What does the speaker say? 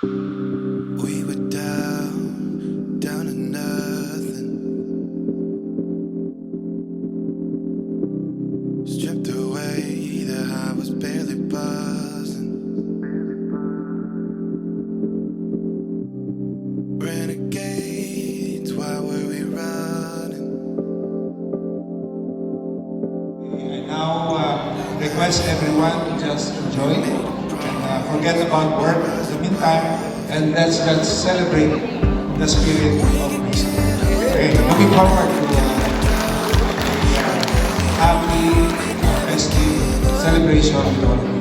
We were down to nothing, stripped away, the high was barely buzzing. Renegades, why were we running? I now request everyone to just enjoy and forget about work in the meantime, and let's celebrate the spirit of music. Okay, looking forward to happy festive celebration with all of you.